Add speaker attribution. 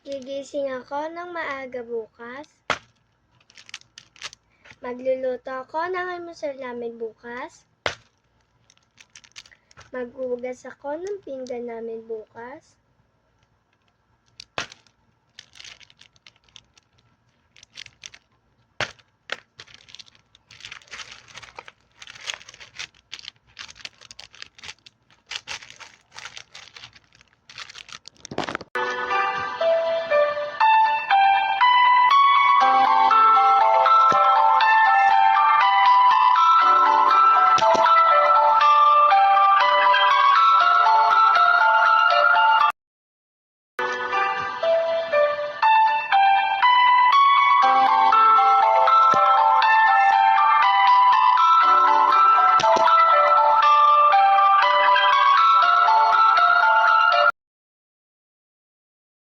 Speaker 1: Gigising ako ng maaga bukas. Magluluto ako ng almusal namin bukas. Maghuhugas ako ng pinggan namin bukas.